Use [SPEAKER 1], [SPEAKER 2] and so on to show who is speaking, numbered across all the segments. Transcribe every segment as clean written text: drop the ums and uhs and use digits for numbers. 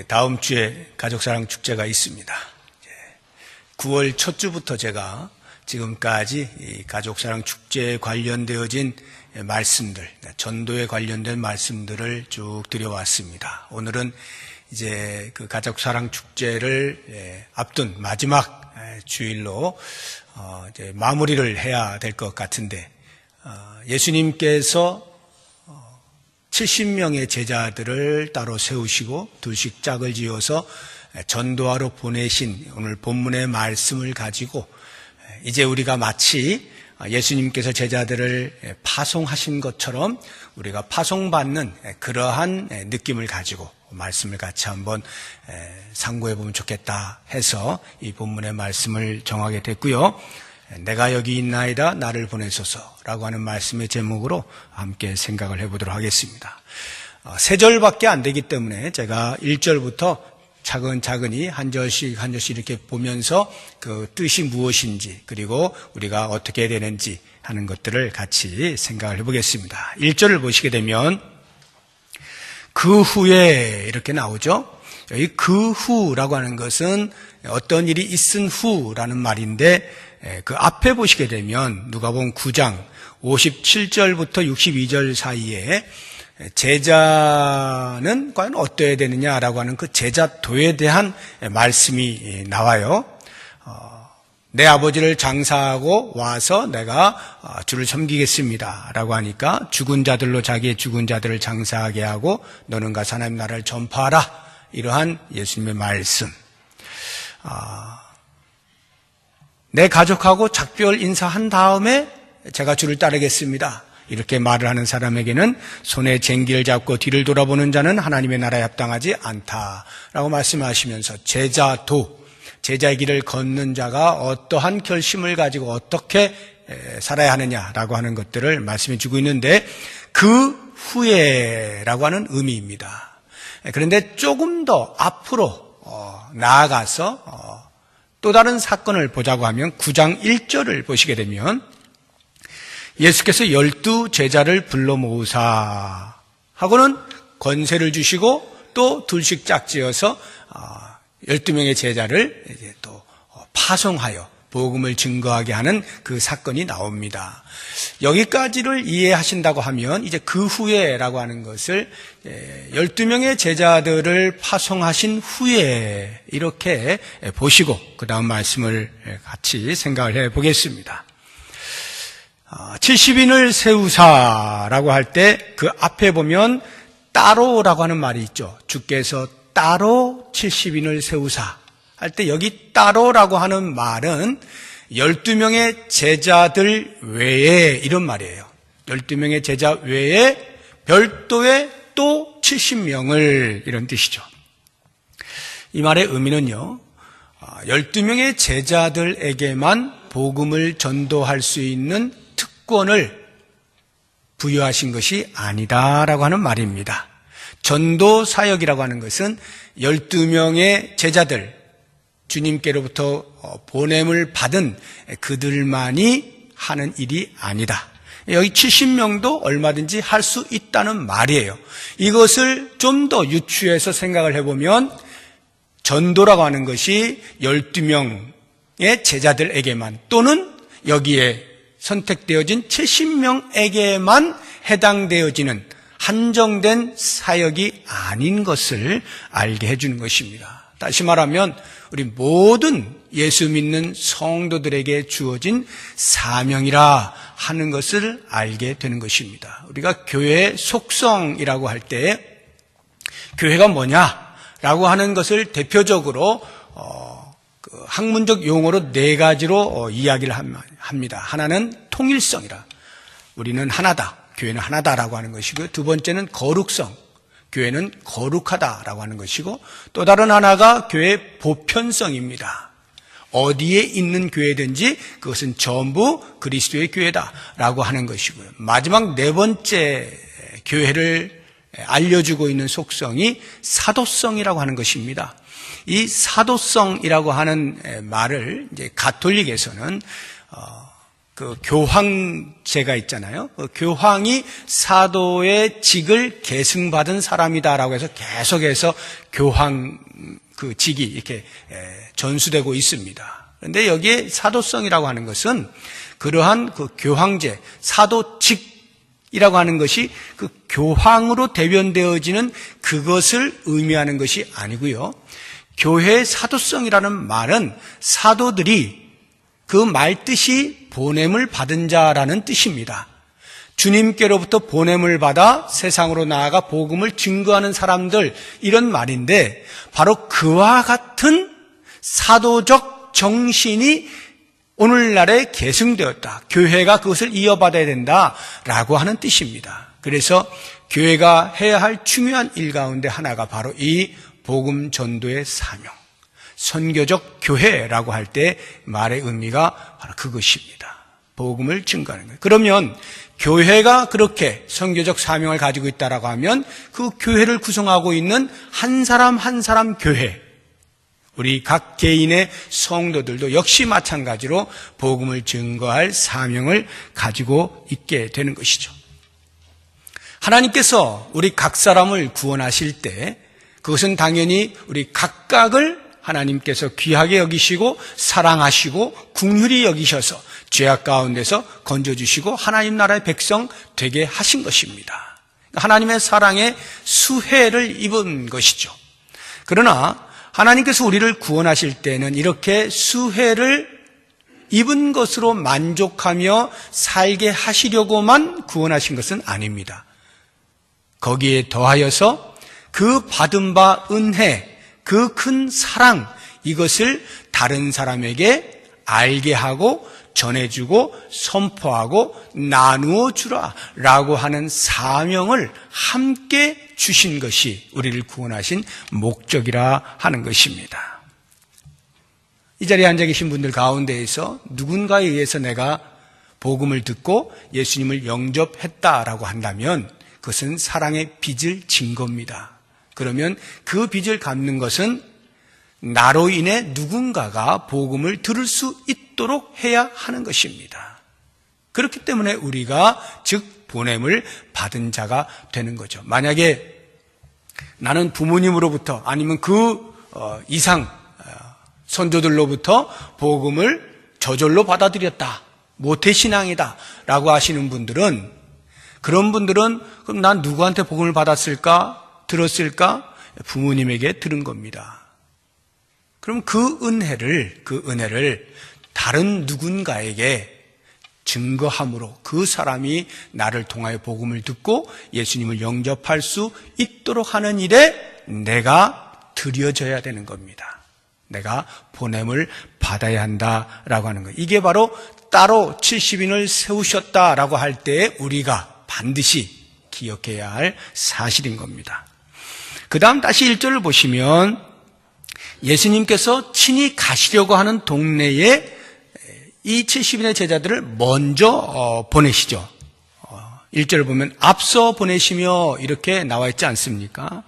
[SPEAKER 1] 다음 주에 가족사랑 축제가 있습니다. 9월 첫 주부터 제가 지금까지 이 가족사랑 축제에 관련되어진 말씀들, 전도에 관련된 말씀들을 쭉 드려왔습니다. 오늘은 이제 그 가족사랑 축제를 앞둔 마지막 주일로 이제 마무리를 해야 될 것 같은데, 예수님께서 70명의 제자들을 따로 세우시고 둘씩 짝을 지어서 전도하러 보내신 오늘 본문의 말씀을 가지고 이제 우리가 마치 예수님께서 제자들을 파송하신 것처럼 우리가 파송받는 그러한 느낌을 가지고 말씀을 같이 한번 상고해 보면 좋겠다 해서 이 본문의 말씀을 정하게 됐고요. 내가 여기 있나이다 나를 보내소서라고 하는 말씀의 제목으로 함께 생각을 해보도록 하겠습니다. 세 절밖에 안 되기 때문에 제가 1절부터 차근차근히 한 절씩 이렇게 보면서 그 뜻이 무엇인지 그리고 우리가 어떻게 해야 되는지 하는 것들을 같이 생각을 해보겠습니다. 1절을 보시게 되면 그 후에 이렇게 나오죠. 여기 그 후라고 하는 것은 어떤 일이 있은 후라는 말인데, 그 앞에 보시게 되면 누가복음 9장 57절부터 62절 사이에 제자는 과연 어떠해야 되느냐라고 하는 그 제자도에 대한 말씀이 나와요. 내 아버지를 장사하고 와서 내가 주를 섬기겠습니다 라고 하니까 죽은 자들로 자기의 죽은 자들을 장사하게 하고 너는 가서 하나님 나라를 전파하라, 이러한 예수님의 말씀. 내 가족하고 작별 인사한 다음에 제가 주를 따르겠습니다, 이렇게 말을 하는 사람에게는 손에 쟁기를 잡고 뒤를 돌아보는 자는 하나님의 나라에 합당하지 않다라고 말씀하시면서 제자의 길을 걷는 자가 어떠한 결심을 가지고 어떻게 살아야 하느냐라고 하는 것들을 말씀해 주고 있는데, 그 후에라고 하는 의미입니다. 그런데 조금 더 앞으로 나아가서 또 다른 사건을 보자고 하면 9장 1절을 보시게 되면 예수께서 12 제자를 불러 모으사 하고는 권세를 주시고 또 둘씩 짝지어서 12명의 제자를 이제 또 파송하여 복음을 증거하게 하는 그 사건이 나옵니다. 여기까지를 이해하신다고 하면 이제 그 후에라고 하는 것을 12명의 제자들을 파송하신 후에 이렇게 보시고 그 다음 말씀을 같이 생각을 해보겠습니다. 70인을 세우사라고 할 때 그 앞에 보면 따로라고 하는 말이 있죠. 주께서 따로 70인을 세우사 할 때 여기 따로라고 하는 말은 12명의 제자들 외에 이런 말이에요. 12명의 제자 외에 별도의 또 70명을, 이런 뜻이죠. 이 말의 의미는요, 12명의 제자들에게만 복음을 전도할 수 있는 특권을 부여하신 것이 아니다라고 하는 말입니다. 전도 사역이라고 하는 것은 12명의 제자들, 주님께로부터 보냄을 받은 그들만이 하는 일이 아니다. 여기 70명도 얼마든지 할 수 있다는 말이에요. 이것을 좀 더 유추해서 생각을 해보면 전도라고 하는 것이 12명의 제자들에게만 또는 여기에 선택되어진 70명에게만 해당되어지는 한정된 사역이 아닌 것을 알게 해주는 것입니다. 다시 말하면 우리 모든 예수 믿는 성도들에게 주어진 사명이라 하는 것을 알게 되는 것입니다. 우리가 교회의 속성이라고 할 때 교회가 뭐냐라고 하는 것을 대표적으로 그 학문적 용어로 4가지로 이야기를 합니다. 하나는 통일성이라, 우리는 하나다, 교회는 하나다라고 하는 것이고요. 두 번째는 거룩성, 교회는 거룩하다라고 하는 것이고, 또 다른 하나가 교회의 보편성입니다. 어디에 있는 교회든지 그것은 전부 그리스도의 교회다라고 하는 것이고요. 마지막 4번째 교회를 알려주고 있는 속성이 사도성이라고 하는 것입니다. 이 사도성이라고 하는 말을 이제 가톨릭에서는 그 교황제가 있잖아요. 그 교황이 사도의 직을 계승받은 사람이다라고 해서 계속해서 교황 그 직이 이렇게 전수되고 있습니다. 그런데 여기에 사도성이라고 하는 것은 그러한 그 교황제, 사도직이라고 하는 것이 그 교황으로 대변되어지는 그것을 의미하는 것이 아니고요. 교회의 사도성이라는 말은 사도들이 그 말뜻이 보냄을 받은 자라는 뜻입니다. 주님께로부터 보냄을 받아 세상으로 나아가 복음을 증거하는 사람들, 이런 말인데 바로 그와 같은 사도적 정신이 오늘날에 계승되었다. 교회가 그것을 이어받아야 된다라고 하는 뜻입니다. 그래서 교회가 해야 할 중요한 일 가운데 하나가 바로 이 복음 전도의 사명, 선교적 교회라고 할 때 말의 의미가 바로 그것입니다. 복음을 증거하는 거예요. 그러면 교회가 그렇게 선교적 사명을 가지고 있다라고 하면 그 교회를 구성하고 있는 한 사람 한 사람 교회, 우리 각 개인의 성도들도 역시 마찬가지로 복음을 증거할 사명을 가지고 있게 되는 것이죠. 하나님께서 우리 각 사람을 구원하실 때 그것은 당연히 우리 각각을 하나님께서 귀하게 여기시고 사랑하시고 긍휼히 여기셔서 죄악 가운데서 건져주시고 하나님 나라의 백성 되게 하신 것입니다. 하나님의 사랑에 수혜를 입은 것이죠. 그러나 하나님께서 우리를 구원하실 때는 이렇게 수혜를 입은 것으로 만족하며 살게 하시려고만 구원하신 것은 아닙니다. 거기에 더하여서 그 받은 바 은혜, 그 큰 사랑, 이것을 다른 사람에게 알게 하고 전해주고 선포하고 나누어 주라 라고 하는 사명을 함께 주신 것이 우리를 구원하신 목적이라 하는 것입니다. 이 자리에 앉아 계신 분들 가운데에서 누군가에 의해서 내가 복음을 듣고 예수님을 영접했다라고 한다면 그것은 사랑의 빚을 진 겁니다. 그러면 그 빚을 갚는 것은 나로 인해 누군가가 복음을 들을 수 있도록 해야 하는 것입니다. 그렇기 때문에 우리가 즉 보냄을 받은 자가 되는 거죠. 만약에 나는 부모님으로부터 아니면 그 이상 선조들로부터 복음을 저절로 받아들였다, 모태신앙이다 라고 하시는 분들은, 그런 분들은 그럼 난 누구한테 복음을 받았을까? 들었을까? 부모님에게 들은 겁니다. 그럼 그 은혜를 다른 누군가에게 증거함으로 그 사람이 나를 통하여 복음을 듣고 예수님을 영접할 수 있도록 하는 일에 내가 드려져야 되는 겁니다. 내가 보냄을 받아야 한다라고 하는 거예요. 이게 바로 따로 70인을 세우셨다라고 할 때 우리가 반드시 기억해야 할 사실인 겁니다. 그 다음 다시 1절을 보시면 예수님께서 친히 가시려고 하는 동네에 이 70인의 제자들을 먼저 보내시죠. 1절을 보면 앞서 보내시며 이렇게 나와 있지 않습니까?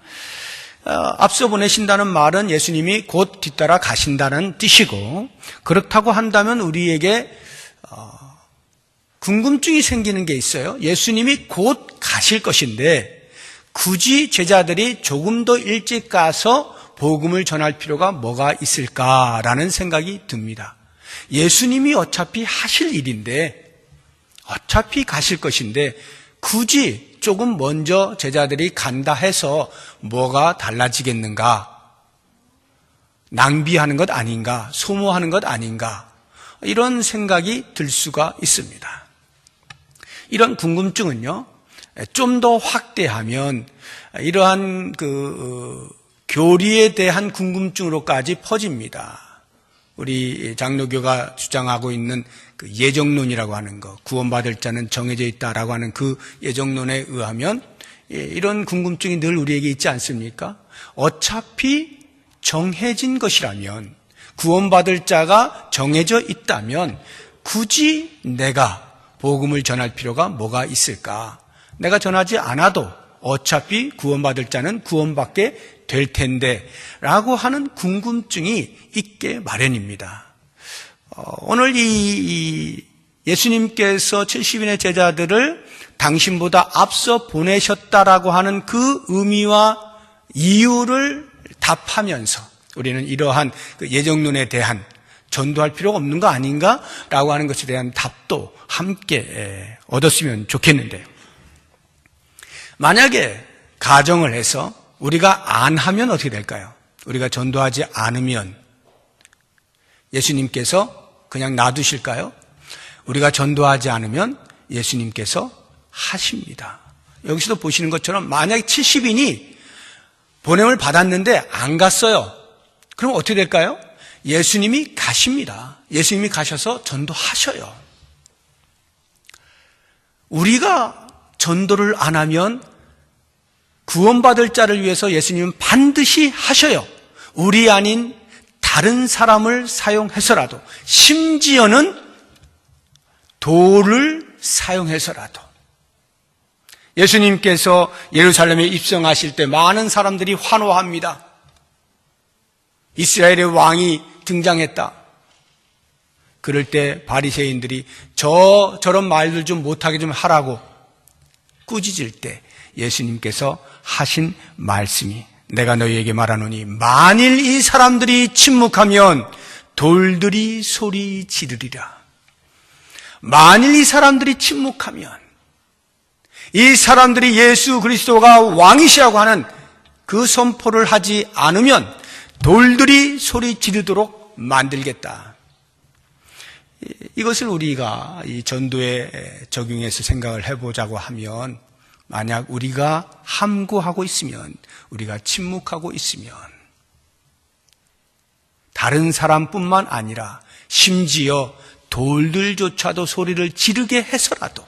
[SPEAKER 1] 앞서 보내신다는 말은 예수님이 곧 뒤따라 가신다는 뜻이고, 그렇다고 한다면 우리에게 궁금증이 생기는 게 있어요. 예수님이 곧 가실 것인데 굳이 제자들이 조금 더 일찍 가서 복음을 전할 필요가 뭐가 있을까라는 생각이 듭니다. 예수님이 어차피 하실 일인데, 어차피 가실 것인데 굳이 조금 먼저 제자들이 간다 해서 뭐가 달라지겠는가? 낭비하는 것 아닌가? 소모하는 것 아닌가? 이런 생각이 들 수가 있습니다. 이런 궁금증은요, 좀 더 확대하면 이러한 교리에 대한 궁금증으로까지 퍼집니다. 우리 장로교가 주장하고 있는 그 예정론이라고 하는 거, 구원받을 자는 정해져 있다라고 하는 그 예정론에 의하면 이런 궁금증이 늘 우리에게 있지 않습니까? 어차피 정해진 것이라면, 구원받을 자가 정해져 있다면 굳이 내가 복음을 전할 필요가 뭐가 있을까? 내가 전하지 않아도 어차피 구원받을 자는 구원받게 될 텐데 라고 하는 궁금증이 있게 마련입니다. 오늘 이 예수님께서 70인의 제자들을 당신보다 앞서 보내셨다라고 하는 그 의미와 이유를 답하면서 우리는 이러한 그 예정론에 대한 전도할 필요가 없는 거 아닌가라고 하는 것에 대한 답도 함께 얻었으면 좋겠는데요. 만약에 가정을 해서 우리가 안 하면 어떻게 될까요? 우리가 전도하지 않으면 예수님께서 그냥 놔두실까요? 우리가 전도하지 않으면 예수님께서 하십니다. 여기서도 보시는 것처럼 만약에 70인이 보냄을 받았는데 안 갔어요. 그럼 어떻게 될까요? 예수님이 가십니다. 예수님이 가셔서 전도하셔요. 우리가 전도를 안 하면 구원받을 자를 위해서 예수님은 반드시 하셔요. 우리 아닌 다른 사람을 사용해서라도, 심지어는 돌을 사용해서라도. 예수님께서 예루살렘에 입성하실 때 많은 사람들이 환호합니다. 이스라엘의 왕이 등장했다. 그럴 때 바리새인들이 저런 말들 좀 못하게 좀 하라고 꾸짖을 때 예수님께서 하신 말씀이, 내가 너희에게 말하노니 만일 이 사람들이 침묵하면 돌들이 소리 지르리라. 만일 이 사람들이 침묵하면, 이 사람들이 예수 그리스도가 왕이시라고 하는 그 선포를 하지 않으면 돌들이 소리 지르도록 만들겠다. 이것을 우리가 이 전도에 적용해서 생각을 해보자고 하면, 만약 우리가 함구하고 있으면, 우리가 침묵하고 있으면, 다른 사람뿐만 아니라 심지어 돌들조차도 소리를 지르게 해서라도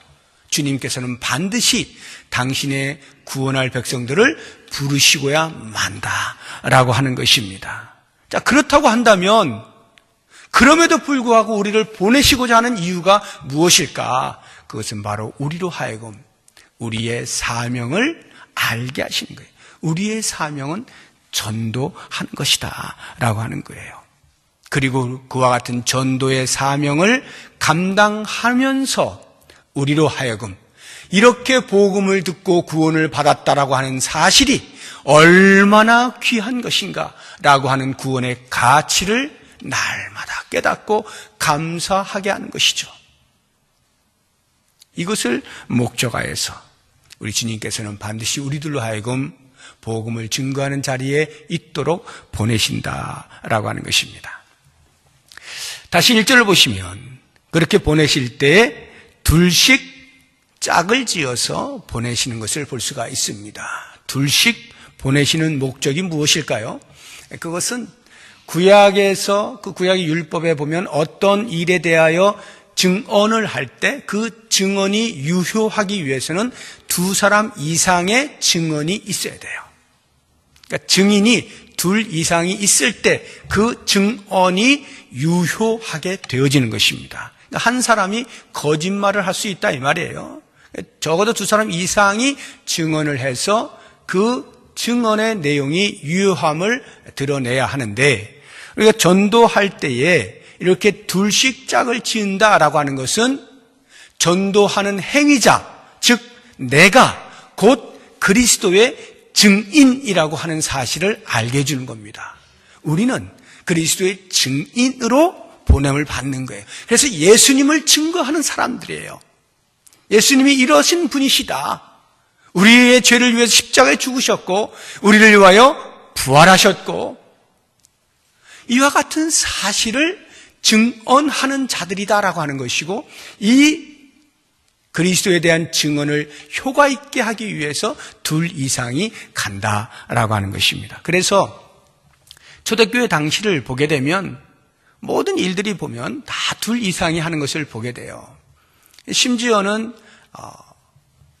[SPEAKER 1] 주님께서는 반드시 당신의 구원할 백성들을 부르시고야 만다라고 하는 것입니다. 자, 그렇다고 한다면 그럼에도 불구하고 우리를 보내시고자 하는 이유가 무엇일까? 그것은 바로 우리로 하여금 우리의 사명을 알게 하시는 거예요. 우리의 사명은 전도하는 것이다 라고 하는 거예요. 그리고 그와 같은 전도의 사명을 감당하면서 우리로 하여금 이렇게 복음을 듣고 구원을 받았다라고 하는 사실이 얼마나 귀한 것인가 라고 하는 구원의 가치를 날마다 깨닫고 감사하게 하는 것이죠. 이것을 목적하여서 우리 주님께서는 반드시 우리들로 하여금 복음을 증거하는 자리에 있도록 보내신다라고 하는 것입니다. 다시 1절을 보시면 그렇게 보내실 때에 둘씩 짝을 지어서 보내시는 것을 볼 수가 있습니다. 둘씩 보내시는 목적이 무엇일까요? 그것은 구약에서, 그 구약의 율법에 보면 어떤 일에 대하여 증언을 할 때 그 증언이 유효하기 위해서는 두 사람 이상의 증언이 있어야 돼요. 그러니까 증인이 둘 이상이 있을 때 그 증언이 유효하게 되어지는 것입니다. 그러니까 한 사람이 거짓말을 할 수 있다 이 말이에요. 적어도 두 사람 이상이 증언을 해서 그 증언의 내용이 유효함을 드러내야 하는데, 우리가 전도할 때에 이렇게 둘씩 짝을 지은다라고 하는 것은 전도하는 행위자, 즉 내가 곧 그리스도의 증인이라고 하는 사실을 알게 해주는 겁니다. 우리는 그리스도의 증인으로 보냄을 받는 거예요. 그래서 예수님을 증거하는 사람들이에요. 예수님이 이러신 분이시다. 우리의 죄를 위해서 십자가에 죽으셨고 우리를 위하여 부활하셨고 이와 같은 사실을 증언하는 자들이다라고 하는 것이고, 이 그리스도에 대한 증언을 효과 있게 하기 위해서 둘 이상이 간다라고 하는 것입니다. 그래서 초대교회 당시를 보게 되면 모든 일들이 보면 다 둘 이상이 하는 것을 보게 돼요. 심지어는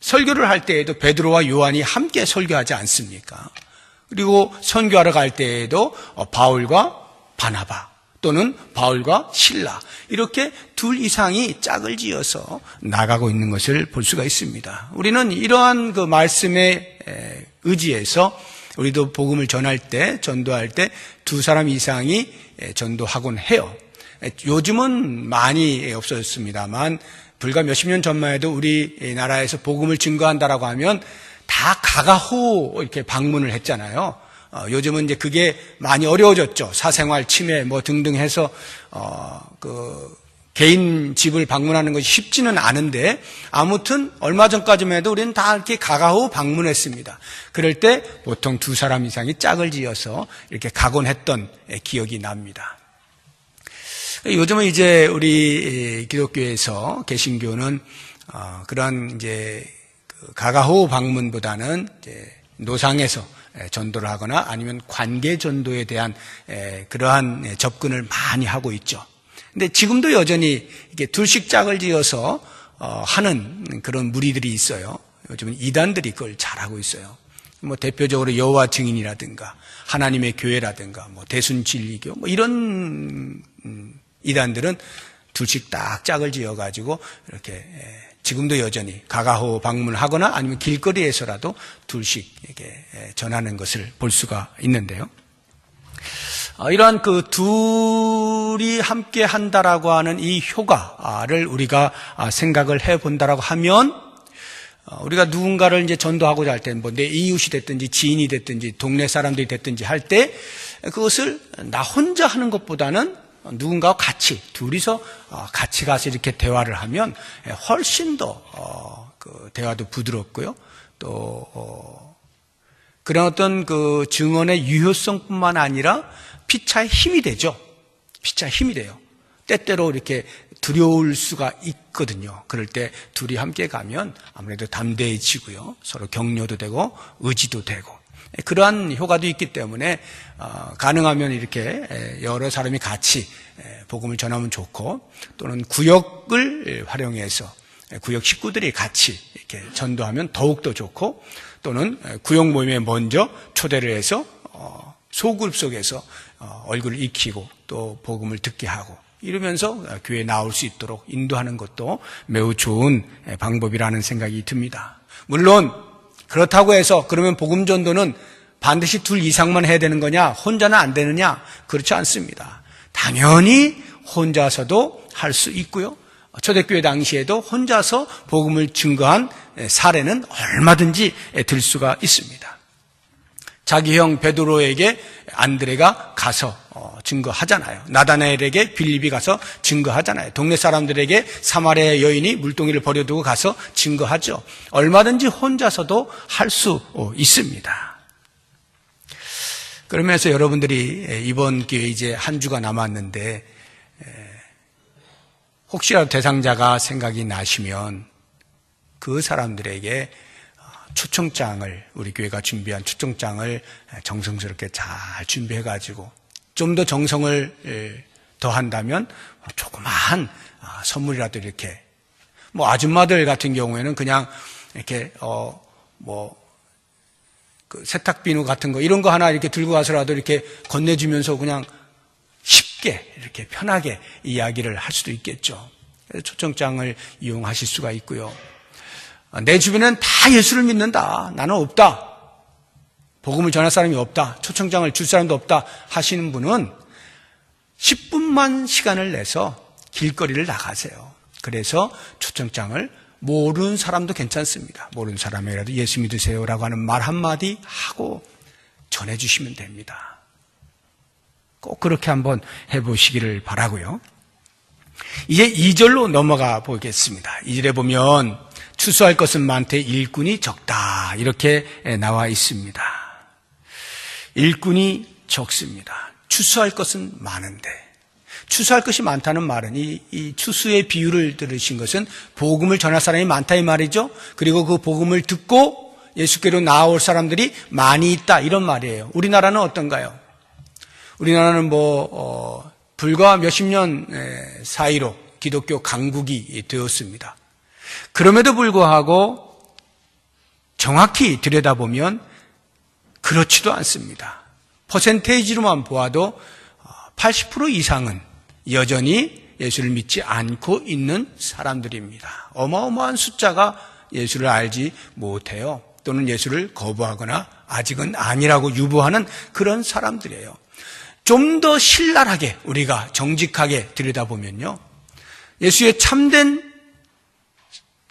[SPEAKER 1] 설교를 할 때에도 베드로와 요한이 함께 설교하지 않습니까? 그리고 선교하러 갈 때에도 바울과 바나바 또는 바울과 실라 이렇게 둘 이상이 짝을 지어서 나가고 있는 것을 볼 수가 있습니다. 우리는 이러한 그 말씀에 의지해서 우리도 복음을 전할 때, 전도할 때 두 사람 이상이 전도하곤 해요. 요즘은 많이 없어졌습니다만 불과 몇십 년 전만 해도 우리나라에서 복음을 증거한다라고 하면 다 가가호 이렇게 방문을 했잖아요. 요즘은 이제 그게 많이 어려워졌죠. 사생활 침해 뭐 등등 해서 개인 집을 방문하는 것이 쉽지는 않은데 아무튼 얼마 전까지만 해도 우리는 다 이렇게 가가호 방문했습니다. 그럴 때 보통 2사람 이상이 짝을 지어서 이렇게 가곤 했던 기억이 납니다. 요즘은 이제 우리 기독교에서 개신교는 그런 이제 가가호 방문보다는 이제 노상에서 전도를 하거나 아니면 관계 전도에 대한 그러한 접근을 많이 하고 있죠. 근데 지금도 여전히 이렇게 둘씩 짝을 지어서 하는 그런 무리들이 있어요. 요즘은 이단들이 그걸 잘하고 있어요. 뭐 대표적으로 여호와 증인이라든가 하나님의 교회라든가 뭐 대순진리교 뭐 이런 이단들은 둘씩 딱 짝을 지어가지고 이렇게 지금도 여전히 가가호 방문하거나 아니면 길거리에서라도 둘씩 이렇게 전하는 것을 볼 수가 있는데요. 이러한 그 둘이 함께 한다라고 하는 이 효과를 우리가 생각을 해 본다라고 하면 우리가 누군가를 이제 전도하고자 할 때 뭐 내 이웃이 됐든지 지인이 됐든지 동네 사람들이 됐든지 할 때 그것을 나 혼자 하는 것보다는 누군가와 같이 둘이서 같이 가서 이렇게 대화를 하면 훨씬 더 그 대화도 부드럽고요. 또 그런 어떤 그 증언의 유효성뿐만 아니라 피차의 힘이 되죠. 피차의 힘이 돼요. 때때로 이렇게 두려울 수가 있거든요. 그럴 때 둘이 함께 가면 아무래도 담대해지고요. 서로 격려도 되고 의지도 되고 그러한 효과도 있기 때문에 가능하면 이렇게 여러 사람이 같이 복음을 전하면 좋고 또는 구역을 활용해서 구역 식구들이 같이 이렇게 전도하면 더욱더 좋고 또는 구역 모임에 먼저 초대를 해서 소그룹 속에서 얼굴을 익히고 또 복음을 듣게 하고 이러면서 교회에 나올 수 있도록 인도하는 것도 매우 좋은 방법이라는 생각이 듭니다. 물론 그렇다고 해서 그러면 복음 전도는 반드시 둘 이상만 해야 되는 거냐? 혼자는 안 되느냐? 그렇지 않습니다. 당연히 혼자서도 할 수 있고요. 초대교회 당시에도 혼자서 복음을 증거한 사례는 얼마든지 들 수가 있습니다. 자기 형 베드로에게 안드레가 가서 증거하잖아요. 나다나엘에게 빌립이 가서 증거하잖아요. 동네 사람들에게 사마리아 여인이 물동이를 버려두고 가서 증거하죠. 얼마든지 혼자서도 할 수 있습니다. 그러면서 여러분들이 이번 기회에 이제 한 주가 남았는데 혹시라도 대상자가 생각이 나시면 그 사람들에게 초청장을 우리 교회가 준비한 초청장을 정성스럽게 잘 준비해가지고 좀 더 정성을 더한다면 조그마한 선물이라도 이렇게 뭐 아줌마들 같은 경우에는 그냥 이렇게 그 세탁 비누 같은 거 이런 거 하나 이렇게 들고 가서라도 이렇게 건네주면서 그냥 쉽게 이렇게 편하게 이야기를 할 수도 있겠죠. 그래서 초청장을 이용하실 수가 있고요. 내 주변에는 다 예수를 믿는다. 나는 없다. 복음을 전할 사람이 없다. 초청장을 줄 사람도 없다 하시는 분은 10분만 시간을 내서 길거리를 나가세요. 그래서 초청장을 모르는 사람도 괜찮습니다. 모르는 사람이라도 예수 믿으세요라고 하는 말 한마디 하고 전해주시면 됩니다. 꼭 그렇게 한번 해보시기를 바라고요. 이제 2절로 넘어가 보겠습니다. 2절에 보면 추수할 것은 많되 일꾼이 적다 이렇게 나와 있습니다. 일꾼이 적습니다. 추수할 것은 많은데 추수할 것이 많다는 말은 이 추수의 비유를 들으신 것은 복음을 전할 사람이 많다 이 말이죠. 그리고 그 복음을 듣고 예수께로 나아올 사람들이 많이 있다 이런 말이에요. 우리나라는 어떤가요? 우리나라는 불과 몇십 년 사이로 기독교 강국이 되었습니다. 그럼에도 불구하고 정확히 들여다보면 그렇지도 않습니다. 퍼센테이지로만 보아도 80% 이상은 여전히 예수를 믿지 않고 있는 사람들입니다. 어마어마한 숫자가 예수를 알지 못해요. 또는 예수를 거부하거나 아직은 아니라고 유보하는 그런 사람들이에요. 좀 더 신랄하게 우리가 정직하게 들여다보면요, 예수의 참된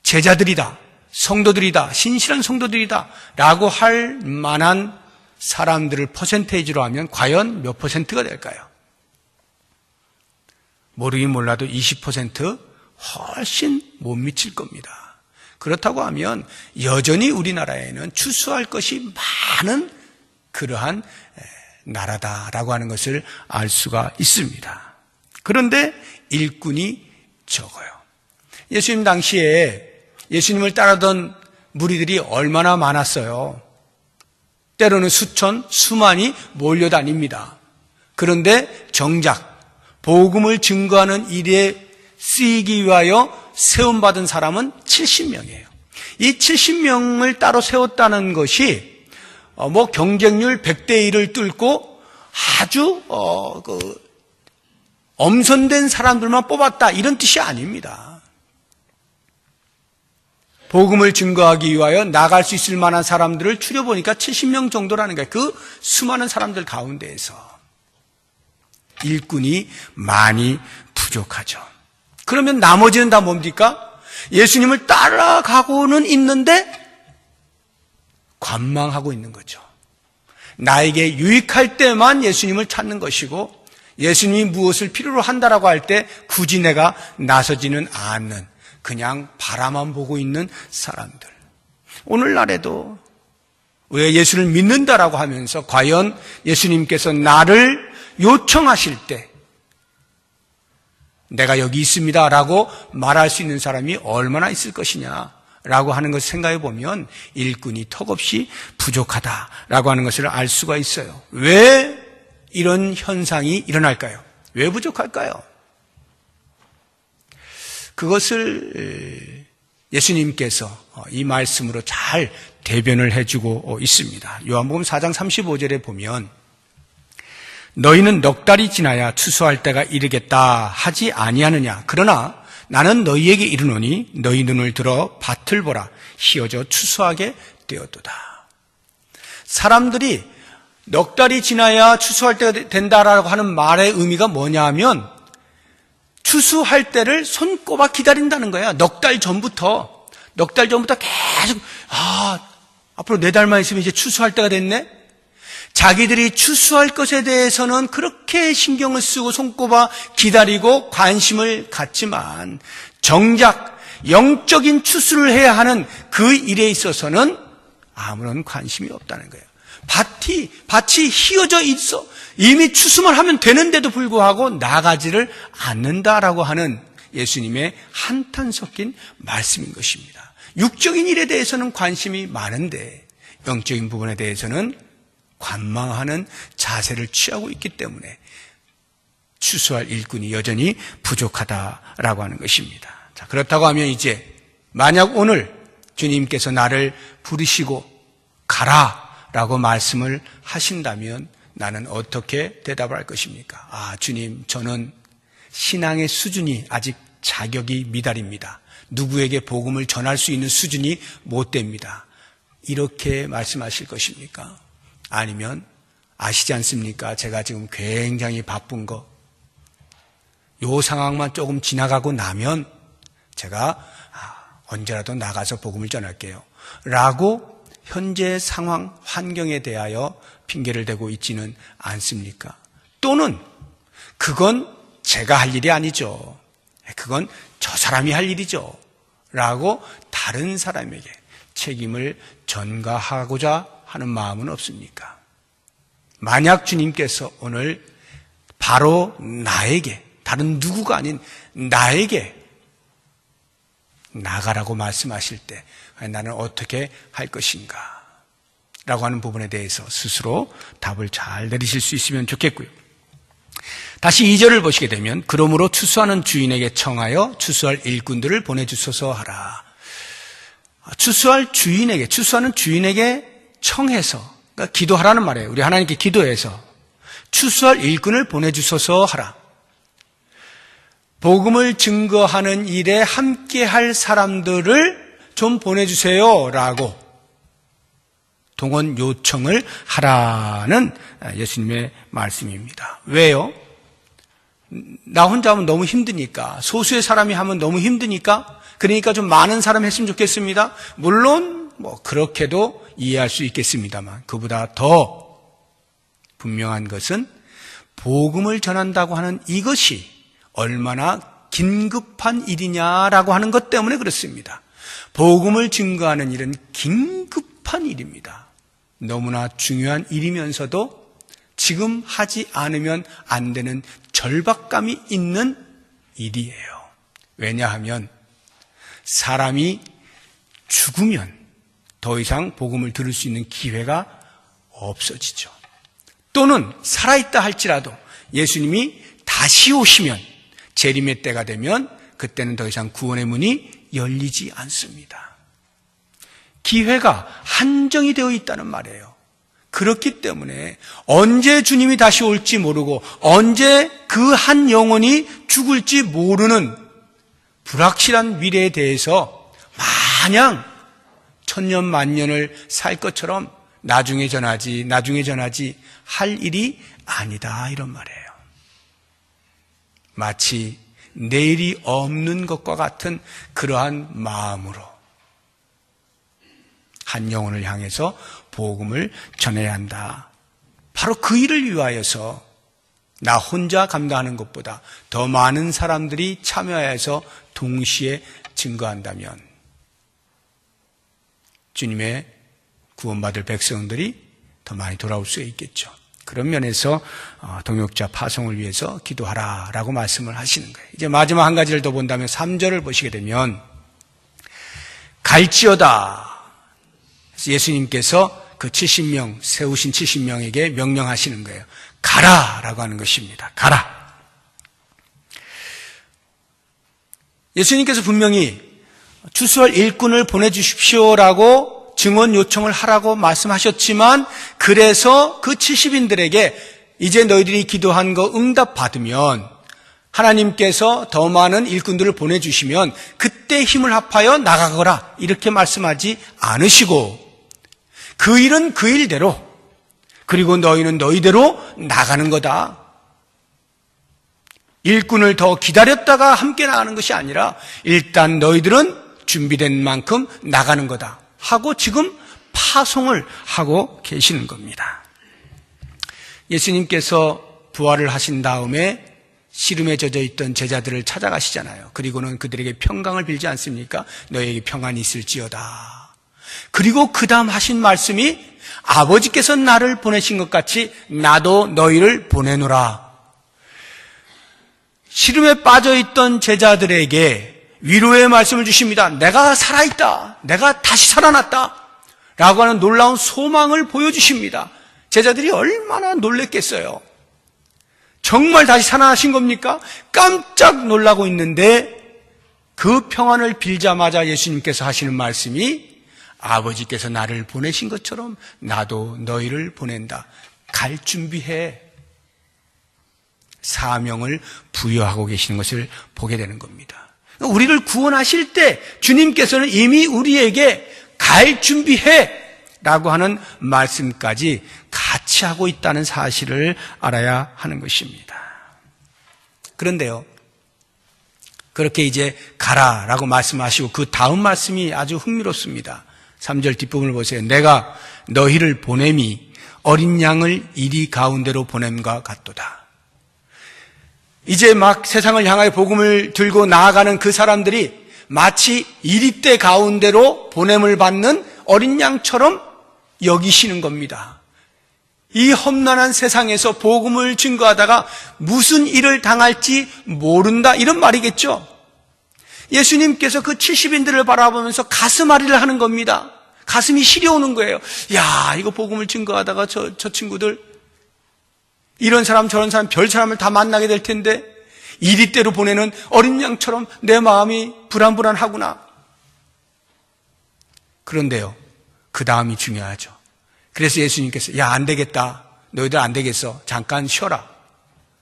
[SPEAKER 1] 제자들이다, 성도들이다, 신실한 성도들이다 라고 할 만한 사람들을 퍼센테이지로 하면 과연 몇 퍼센트가 될까요? 모르긴 몰라도 20% 훨씬 못 미칠 겁니다. 그렇다고 하면 여전히 우리나라에는 추수할 것이 많은 그러한 나라다라고 하는 것을 알 수가 있습니다. 그런데 일꾼이 적어요. 예수님 당시에 예수님을 따르던 무리들이 얼마나 많았어요. 때로는 수천, 수만이 몰려다닙니다. 그런데 정작 복음을 증거하는 일에 쓰이기 위하여 세움받은 사람은 70명이에요. 이 70명을 따로 세웠다는 것이 경쟁률 100대 1을 뚫고 아주 엄선된 사람들만 뽑았다 이런 뜻이 아닙니다. 복음을 증거하기 위하여 나갈 수 있을 만한 사람들을 추려보니까 70명 정도라는 거예요. 그 수많은 사람들 가운데에서 일꾼이 많이 부족하죠. 그러면 나머지는 다 뭡니까? 예수님을 따라가고는 있는데 관망하고 있는 거죠. 나에게 유익할 때만 예수님을 찾는 것이고 예수님이 무엇을 필요로 한다라고 할 때 굳이 내가 나서지는 않는, 그냥 바라만 보고 있는 사람들. 오늘날에도 왜 예수를 믿는다라고 하면서 과연 예수님께서 나를 요청하실 때 내가 여기 있습니다라고 말할 수 있는 사람이 얼마나 있을 것이냐라고 하는 것을 생각해 보면 일꾼이 턱없이 부족하다라고 하는 것을 알 수가 있어요. 왜 이런 현상이 일어날까요? 왜 부족할까요? 그것을 예수님께서 이 말씀으로 잘 대변을 해주고 있습니다. 요한복음 4장 35절에 보면 너희는 넉 달이 지나야 추수할 때가 이르겠다 하지 아니하느냐. 그러나 나는 너희에게 이르노니 너희 눈을 들어 밭을 보라. 휘어져 추수하게 되었도다. 사람들이 넉 달이 지나야 추수할 때가 된다라고 하는 말의 의미가 뭐냐 하면 추수할 때를 손꼽아 기다린다는 거야. 넉 달 전부터 계속 앞으로 4달만 있으면 이제 추수할 때가 됐네. 자기들이 추수할 것에 대해서는 그렇게 신경을 쓰고 손꼽아 기다리고 관심을 갖지만 정작 영적인 추수를 해야 하는 그 일에 있어서는 아무런 관심이 없다는 거예요. 밭이 휘어져 있어. 이미 추수만 하면 되는데도 불구하고 나가지를 않는다라고 하는 예수님의 한탄 섞인 말씀인 것입니다. 육적인 일에 대해서는 관심이 많은데 영적인 부분에 대해서는 관망하는 자세를 취하고 있기 때문에 추수할 일꾼이 여전히 부족하다라고 하는 것입니다. 자, 그렇다고 하면 이제 만약 오늘 주님께서 나를 부르시고 가라라고 말씀을 하신다면 나는 어떻게 대답을 할 것입니까? 주님, 저는 신앙의 수준이 아직 자격이 미달입니다. 누구에게 복음을 전할 수 있는 수준이 못 됩니다. 이렇게 말씀하실 것입니까? 아니면 아시지 않습니까? 제가 지금 굉장히 바쁜 거, 요 상황만 조금 지나가고 나면 제가 언제라도 나가서 복음을 전할게요 라고 현재 상황, 환경에 대하여 핑계를 대고 있지는 않습니까? 또는 그건 제가 할 일이 아니죠. 그건 저 사람이 할 일이죠 라고 다른 사람에게 책임을 전가하고자 하는 마음은 없습니까? 만약 주님께서 오늘 바로 나에게, 다른 누구가 아닌 나에게 나가라고 말씀하실 때 나는 어떻게 할 것인가 라고 하는 부분에 대해서 스스로 답을 잘 내리실 수 있으면 좋겠고요. 다시 2절을 보시게 되면 그러므로 추수하는 주인에게 청하여 추수할 일꾼들을 보내주소서 하라. 추수하는 주인에게 청해서, 그러니까 기도하라는 말이에요. 우리 하나님께 기도해서 추수할 일꾼을 보내주소서 하라. 복음을 증거하는 일에 함께할 사람들을 좀 보내주세요 라고 동원 요청을 하라는 예수님의 말씀입니다. 왜요? 나 혼자 하면 너무 힘드니까, 소수의 사람이 하면 너무 힘드니까, 그러니까 좀 많은 사람 했으면 좋겠습니다. 물론 그렇게도 이해할 수 있겠습니다만, 그보다 더 분명한 것은 복음을 전한다고 하는 이것이 얼마나 긴급한 일이냐라고 하는 것 때문에 그렇습니다. 복음을 증거하는 일은 긴급한 일입니다. 너무나 중요한 일이면서도 지금 하지 않으면 안 되는 절박감이 있는 일이에요. 왜냐하면 사람이 죽으면 더 이상 복음을 들을 수 있는 기회가 없어지죠. 또는 살아있다 할지라도 예수님이 다시 오시면, 재림의 때가 되면 그때는 더 이상 구원의 문이 열리지 않습니다. 기회가 한정이 되어 있다는 말이에요. 그렇기 때문에 언제 주님이 다시 올지 모르고 언제 그 한 영혼이 죽을지 모르는 불확실한 미래에 대해서 마냥 천년 만년을 살 것처럼 나중에 전하지 할 일이 아니다, 이런 말이에요. 마치 내일이 없는 것과 같은 그러한 마음으로 한 영혼을 향해서 복음을 전해야 한다. 바로 그 일을 위하여서 나 혼자 감당하는 것보다 더 많은 사람들이 참여해서 동시에 증거한다면 주님의 구원받을 백성들이 더 많이 돌아올 수 있겠죠. 그런 면에서 동역자 파송을 위해서 기도하라라고 말씀을 하시는 거예요. 이제 마지막 한 가지를 더 본다면 3절을 보시게 되면 갈지어다. 예수님께서 그 70명, 세우신 70명에게 명령하시는 거예요. 가라라고 하는 것입니다. 가라. 예수님께서 분명히 추수할 일꾼을 보내주십시오라고 증언 요청을 하라고 말씀하셨지만, 그래서 그 70인들에게 이제 너희들이 기도한 거 응답받으면 하나님께서 더 많은 일꾼들을 보내주시면 그때 힘을 합하여 나가거라, 이렇게 말씀하지 않으시고 그 일은 그 일대로, 그리고 너희는 너희대로 나가는 거다. 일꾼을 더 기다렸다가 함께 나가는 것이 아니라 일단 너희들은 준비된 만큼 나가는 거다 하고 지금 파송을 하고 계시는 겁니다. 예수님께서 부활을 하신 다음에 시름에 젖어 있던 제자들을 찾아가시잖아요. 그리고는 그들에게 평강을 빌지 않습니까? 너희에게 평안이 있을지어다. 그리고 그 다음 하신 말씀이 아버지께서 나를 보내신 것 같이 나도 너희를 보내노라. 시름에 빠져있던 제자들에게 위로의 말씀을 주십니다. 내가 살아있다. 내가 다시 살아났다. 라고 하는 놀라운 소망을 보여주십니다. 제자들이 얼마나 놀랬겠어요. 정말 다시 살아나신 겁니까? 깜짝 놀라고 있는데 그 평안을 빌자마자 예수님께서 하시는 말씀이 아버지께서 나를 보내신 것처럼 나도 너희를 보낸다. 갈 준비해. 사명을 부여하고 계시는 것을 보게 되는 겁니다. 우리를 구원하실 때 주님께서는 이미 우리에게 갈 준비해 라고 하는 말씀까지 같이 하고 있다는 사실을 알아야 하는 것입니다. 그런데요, 그렇게 이제 가라라고 말씀하시고 그 다음 말씀이 아주 흥미롭습니다. 3절 뒷부분을 보세요. 내가 너희를 보냄이 어린 양을 이리 가운데로 보냄과 같도다. 이제 막 세상을 향하여 복음을 들고 나아가는 그 사람들이 마치 이리떼 가운데로 보냄을 받는 어린 양처럼 여기시는 겁니다. 이 험난한 세상에서 복음을 증거하다가 무슨 일을 당할지 모른다, 이런 말이겠죠. 예수님께서 그 70인들을 바라보면서 가슴앓이를 하는 겁니다. 가슴이 시려오는 거예요. 야, 이거 복음을 증거하다가 저 친구들 이런 사람 저런 사람 별 사람을 다 만나게 될 텐데 이리떼로 보내는 어린 양처럼 내 마음이 불안불안하구나. 그런데요, 그 다음이 중요하죠. 그래서 예수님께서 야, 안 되겠다. 너희들 안 되겠어. 잠깐 쉬어라.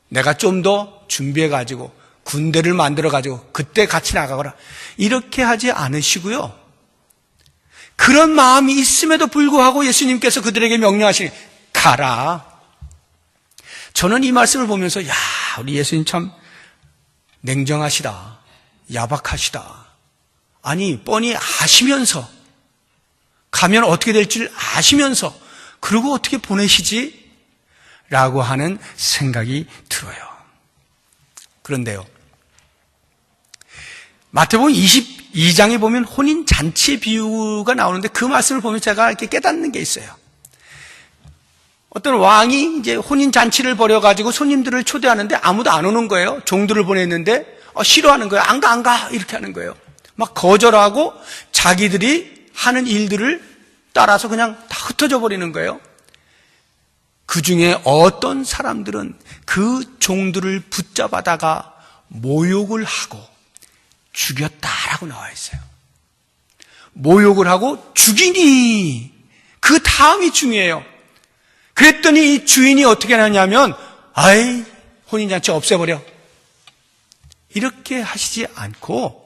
[SPEAKER 1] 내가 좀 더 준비해가지고 군대를 만들어가지고 그때 같이 나가거라. 이렇게 하지 않으시고요. 그런 마음이 있음에도 불구하고 예수님께서 그들에게 명령하시니 가라. 저는 이 말씀을 보면서 야, 우리 예수님 참 냉정하시다. 야박하시다. 아니, 뻔히 아시면서 가면 어떻게 될 줄 아시면서 그러고 어떻게 보내시지? 라고 하는 생각이 들어요. 그런데요, 마태복음 22장에 보면 혼인잔치 비유가 나오는데 그 말씀을 보면 제가 이렇게 깨닫는 게 있어요. 어떤 왕이 이제 혼인잔치를 벌여가지고 손님들을 초대하는데 아무도 안 오는 거예요. 종들을 보냈는데 싫어하는 거예요. 안 가 이렇게 하는 거예요. 막 거절하고 자기들이 하는 일들을 따라서 그냥 다 흩어져 버리는 거예요. 그 중에 어떤 사람들은 그 종들을 붙잡아다가 모욕을 하고 죽였다라고 나와 있어요. 모욕을 하고 죽이니 그 다음이 중요해요. 그랬더니 이 주인이 어떻게 하냐면 아이, 혼인잔치 없애버려. 이렇게 하시지 않고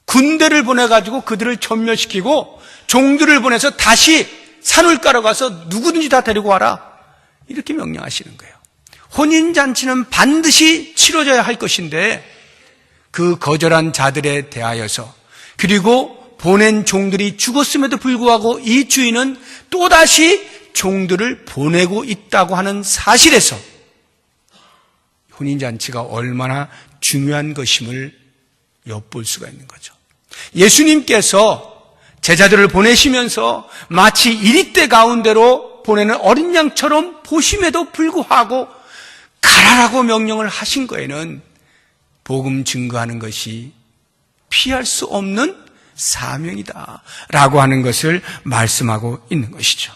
[SPEAKER 1] 군대를 보내가지고 그들을 전멸시키고 종들을 보내서 다시 산울가로 가서 누구든지 다 데리고 와라. 이렇게 명령하시는 거예요. 혼인잔치는 반드시 치러져야 할 것인데 그 거절한 자들에 대하여서 그리고 보낸 종들이 죽었음에도 불구하고 이 주인은 또다시 종들을 보내고 있다고 하는 사실에서 혼인잔치가 얼마나 중요한 것임을 엿볼 수가 있는 거죠. 예수님께서 제자들을 보내시면서 마치 이리떼 가운데로 보내는 어린 양처럼 보심에도 불구하고 가라라고 명령을 하신 거에는 복음 증거하는 것이 피할 수 없는 사명이다라고 하는 것을 말씀하고 있는 것이죠.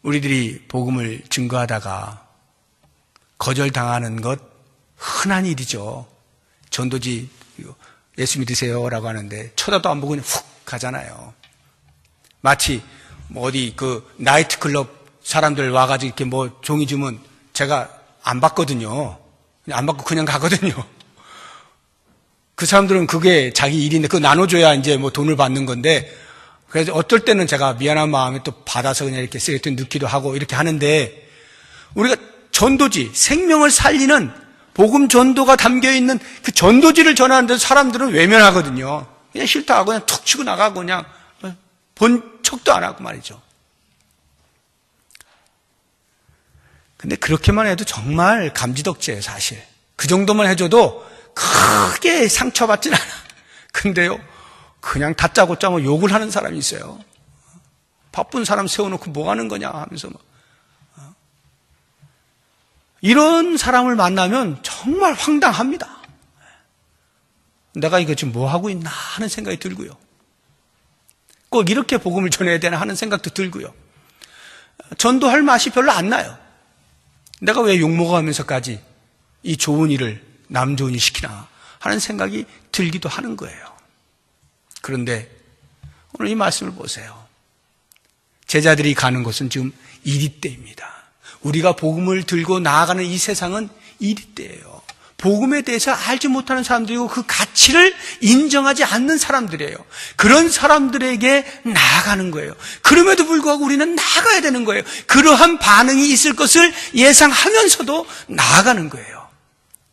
[SPEAKER 1] 우리들이 복음을 증거하다가 거절당하는 것 흔한 일이죠. 전도지 예수 믿으세요라고 하는데 쳐다도 안 보고 그냥 훅 가잖아요. 마치 어디 그 나이트클럽 사람들 와가지고 이렇게 뭐 종이 주면 제가 안 받거든요. 안 받고 그냥 가거든요. 그 사람들은 그게 자기 일인데 그거 나눠줘야 이제 뭐 돈을 받는 건데 그래서 어떨 때는 제가 미안한 마음에 또 받아서 그냥 이렇게 쓰레기통에 넣기도 하고 이렇게 하는데 우리가 전도지, 생명을 살리는 복음 전도가 담겨있는 그 전도지를 전하는데 사람들은 외면하거든요. 그냥 싫다 하고 그냥 툭 치고 나가고 그냥 본 척도 안 하고 말이죠. 근데 그렇게만 해도 정말 감지덕지예요, 사실. 그 정도만 해줘도 크게 상처받진 않아. 근데요, 그냥 다짜고짜 뭐 욕을 하는 사람이 있어요. 바쁜 사람 세워놓고 뭐 하는 거냐 하면서 막. 이런 사람을 만나면 정말 황당합니다. 내가 이거 지금 뭐 하고 있나 하는 생각이 들고요. 꼭 이렇게 복음을 전해야 되나 하는 생각도 들고요. 전도할 맛이 별로 안 나요. 내가 왜 욕먹어가면서까지 이 좋은 일을 남 좋은 일 시키나 하는 생각이 들기도 하는 거예요. 그런데 오늘 이 말씀을 보세요. 제자들이 가는 곳은 지금 이리떼입니다. 우리가 복음을 들고 나아가는 이 세상은 이리떼예요. 복음에 대해서 알지 못하는 사람들이고 그 가치를 인정하지 않는 사람들이에요. 그런 사람들에게 나아가는 거예요. 그럼에도 불구하고 우리는 나아가야 되는 거예요. 그러한 반응이 있을 것을 예상하면서도 나아가는 거예요.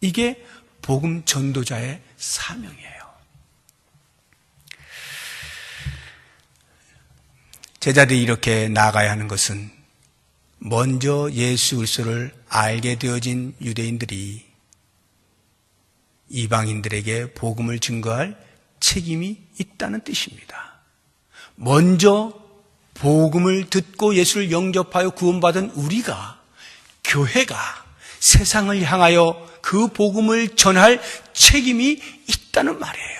[SPEAKER 1] 이게 복음 전도자의 사명이에요. 제자들이 이렇게 나아가야 하는 것은 먼저 예수 그리스도를 알게 되어진 유대인들이 이방인들에게 복음을 증거할 책임이 있다는 뜻입니다. 먼저 복음을 듣고 예수를 영접하여 구원받은 우리가, 교회가 세상을 향하여 그 복음을 전할 책임이 있다는 말이에요.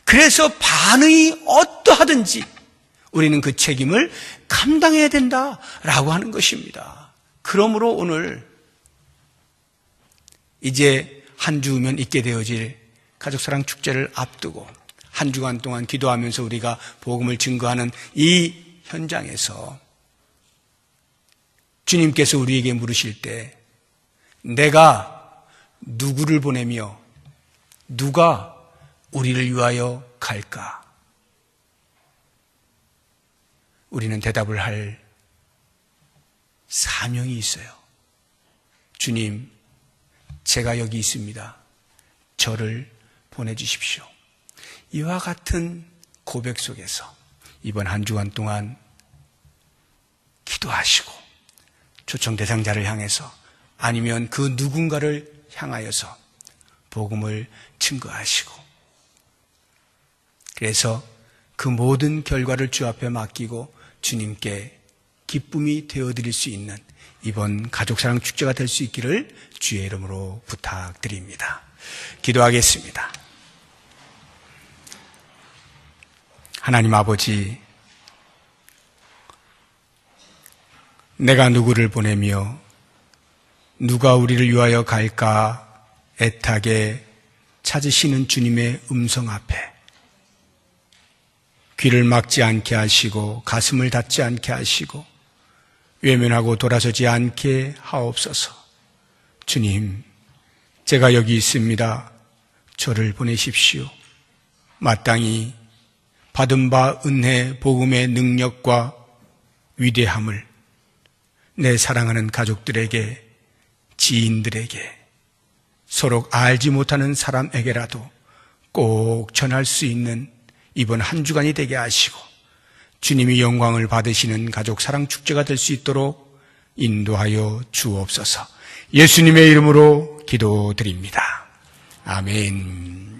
[SPEAKER 1] 그래서 반응이 어떠하든지 우리는 그 책임을 감당해야 된다라고 하는 것입니다. 그러므로 오늘 이제 한 주면 있게 되어질 가족사랑 축제를 앞두고 한 주간 동안 기도하면서 우리가 복음을 증거하는 이 현장에서 주님께서 우리에게 물으실 때 내가 누구를 보내며 누가 우리를 위하여 갈까? 우리는 대답을 할 사명이 있어요. 주님, 제가 여기 있습니다. 저를 보내주십시오. 이와 같은 고백 속에서 이번 한 주간 동안 기도하시고 초청 대상자를 향해서 아니면 그 누군가를 향하여서 복음을 증거하시고 그래서 그 모든 결과를 주 앞에 맡기고 주님께 기쁨이 되어드릴 수 있는 이번 가족사랑 축제가 될 수 있기를 주의 이름으로 부탁드립니다. 기도하겠습니다. 하나님 아버지, 내가 누구를 보내며 누가 우리를 위하여 갈까 애타게 찾으시는 주님의 음성 앞에 귀를 막지 않게 하시고 가슴을 닫지 않게 하시고 외면하고 돌아서지 않게 하옵소서. 주님, 제가 여기 있습니다. 저를 보내십시오. 마땅히 받은 바 은혜 복음의 능력과 위대함을 내 사랑하는 가족들에게, 지인들에게, 서로 알지 못하는 사람에게라도 꼭 전할 수 있는 이번 한 주간이 되게 하시고 주님이 영광을 받으시는 가족 사랑 축제가 될 수 있도록 인도하여 주옵소서. 예수님의 이름으로 기도드립니다. 아멘.